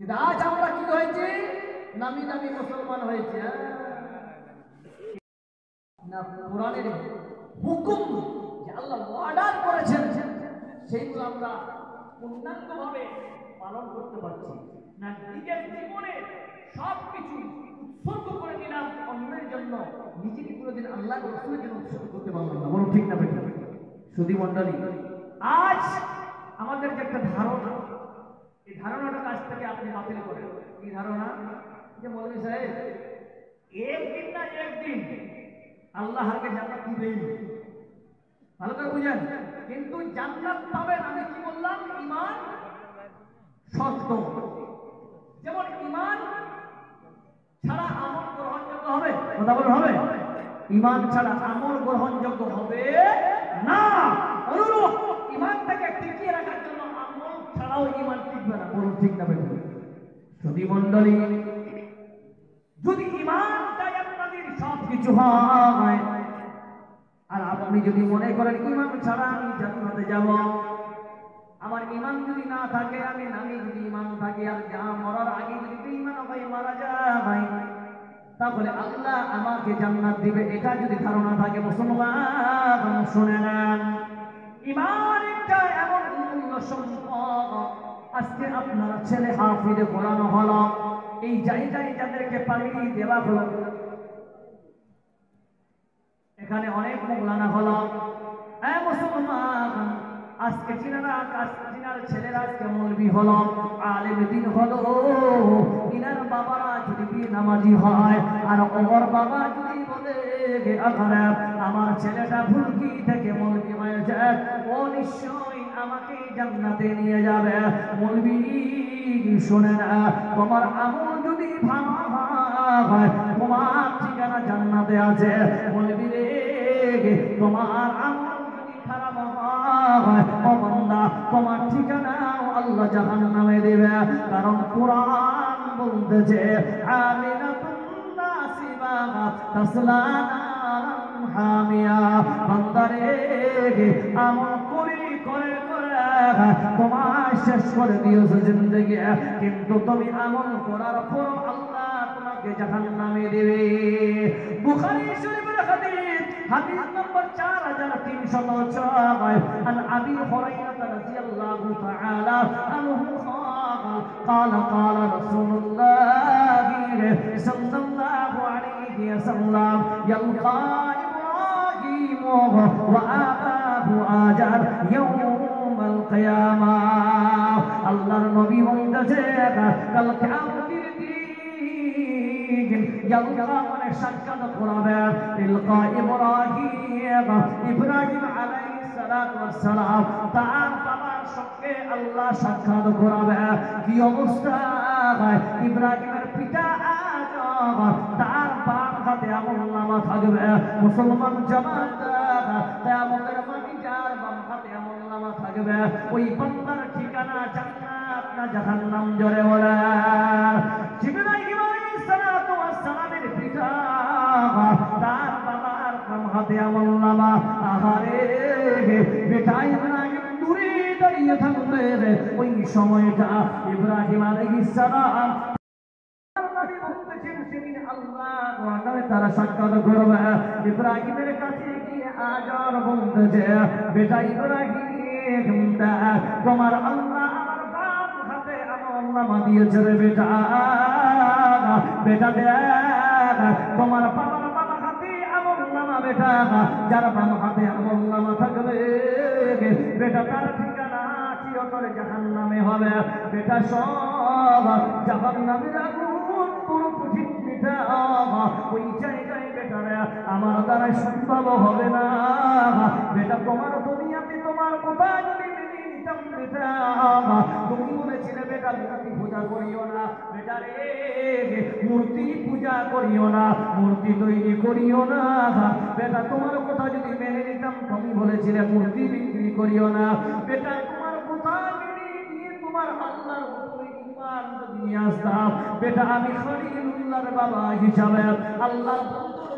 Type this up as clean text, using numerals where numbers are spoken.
কিন্তু আজ আমরা কি হয়েছি, নামি দামি মুসলমান হয়েছে। না কোরআনের হুকুম যে আল্লাহ অর্ডার করেছেন সেইগুলো আমরা পূর্ণাঙ্গভাবে পালন করতে পারছি না। নিজের জীবনে সবকিছু উৎসর্গ করে দিলাম অন্যের জন্য, নিজেকে কোনোদিন আল্লাহ রাসূলের জন্য উৎসর্গ করতে পারলাম না। বলো ঠিক না বেটা? সুধী মণ্ডলী, আজ আমাদের যে একটা ধারণা, এই ধারণাটা কাছ থেকে আপনি বাতিল করেন। এই ধারণা যে মৌলভী সাহেব একদিন না একদিন আল্লাহ আগে জান্নাত দিবেই, ভালো করে বুঝেন। কিন্তু জান্নাত পাবেন, আমি কি বললাম, ঈমান শর্ত। যেমন ঈমান ছাড়া আমল গ্রহণযোগ্য হবে, কথা বলুন হবে? ঈমান ছাড়া আমল গ্রহণযোগ্য হবে না। অনুরূপ ঈমানটাকে টিকিয়ে রাখার জন্য আমল ছাড়াও ঈমান টিকবে না। বলুন ঠিক না বেটা? সুধী মণ্ডলী, যদি ঈমানটাই আপনাদের সবকিছু হয়, আর আপনি যদি মনে করেন ঈমান ছাড়া আমি জান্নাতে যাব, আমার ঈমান যদি না থাকে, আমি যদি ঈমান থাকে আর যা মরার আগে যদি ঈমান হয় মারা যায়, তাহলে আল্লাহ আমাকে জান্নাত দিবে, এটা যদি ধারণা থাকে মুসলমান শুনে নেন, ঈমান একটা এমন মূল্য সম্পদ। আজকে আপনার ছেলে হাফিজে কোরআন হলো, এই জায়গায় যাদেরকে পানি দেওয়া হলো, এখানে অনেক মৌলানা হলো, মুসলমান আজকে চিনার ছেলেরা আজকে মৌলবি হলো, আলেম দ্বীন হলো, ইনার বাবারা যদি নামাজি হয় আর ওর বাবা যদি বলে আমার ছেলেটা ভুলকি থেকে মৌলবি হয়ে যায়, ও নিশ্চয়ই আমাকে জান্নাতে নিয়ে যাবে। মৌলবি শোনে না, তোমার আমল যদি ভালো হয় তোমার ঠিকানা জান্নাতে আছে। মৌলবি রে, তোমার আমল যদি খারাপ হয় ও বান্দা, তোমার ঠিকানা আল্লাহ জাহান্নামে দেবে। কারণ কোরআন বলতেছে আমিনাতুন নাসিবা তাসলা নারান হামিয়া। বান্দারে, আমল করে তোমার শেষ করে দিয়েছে জিন্দেগি, কিন্তু তুমি আমল করার পর আল্লাহ তোমাকে জাহান্নামে দেবে। বুখারী শরীফের হাদিস নম্বর 4306 عن ابي هريره رضي الله تعالى عنه قال قال رسول الله صلى الله عليه وسلم يلقى ابراهيم واباه آجر يوم القيامه। আল্লাহর নবী বলতেছে কাল কিয়ামতের দিন ইয়ালকা মানে সাক্ষাৎ করাবে ইলকা ইব্রাহিম আলাইহিস সালাতু ওয়াস সালাম, তার বাবার সঙ্গে আল্লাহ সাক্ষাৎ করাবে। কি অবস্থা? ইব্রাহিমের পিতা আদম, তার বাম হাতে আমলনামা থাকবে। মুসলমান জামাত, কিয়ামতের মাঠে যার বাম হাতে আমলনামা থাকবে, ওই বান্দার ঠিকানা জান্নাত না জাহান্নাম? জোরে বলে। ইব্রাহিম আলাইহিস সালাতু ওয়াস সালামের পিতা, তার বাবার বাম হাতে আমলনামা। আহারে বেটা ইব্রাহিম দূরে দাঁড়িয়ে থাকবে, ওই সময়টা ইব্রাহিম আলাইহিস সালাম তারা সাক্ষাৎ করবে। ইব্রাহিমের কাছে গিয়ে আজার বলতেছে বেটা ইব্রাহিম, তোমার আল্লাহ আমার বাম হাতে আমলনামা দিয়েছে রে বেটা। বেটা দেখ, তোমার বাবার বাম হাতে আমলনামা বেটা, যার বাম হাতে আমলনামা থাকবে বেটা তার ঠিকানা চিরতরে জাহান্নামে হবে। বেটা সব জাহান্নামের আগুন পুরো কঠিন মিঠা, ওই জায়গায় বেটারা আমার দ্বারা সম্ভব হবে না। বেটা তোমার দুনিয়াতে তোমার কথা যদি মেনে নিতাম বেটা, তুমি বলেছিলে বেটা মূর্তি পূজা করিও না। বেটা রে, মূর্তি পূজা করিও না, মূর্তি তৈরি করিও না। বেটা তোমার কথা যদি মেনে নিতাম, তুমি বলেছিলে মূর্তি বিক্রি করিও না। বেটা তোমার কথা মেনে নিয়ে তোমার আল্লাহর উপরে ঈমান যদি নিয়ে আসতাম, বেটা আমি খলিলুল্লাহর বাবা হিসাবে আল্লাহর বন্ধুর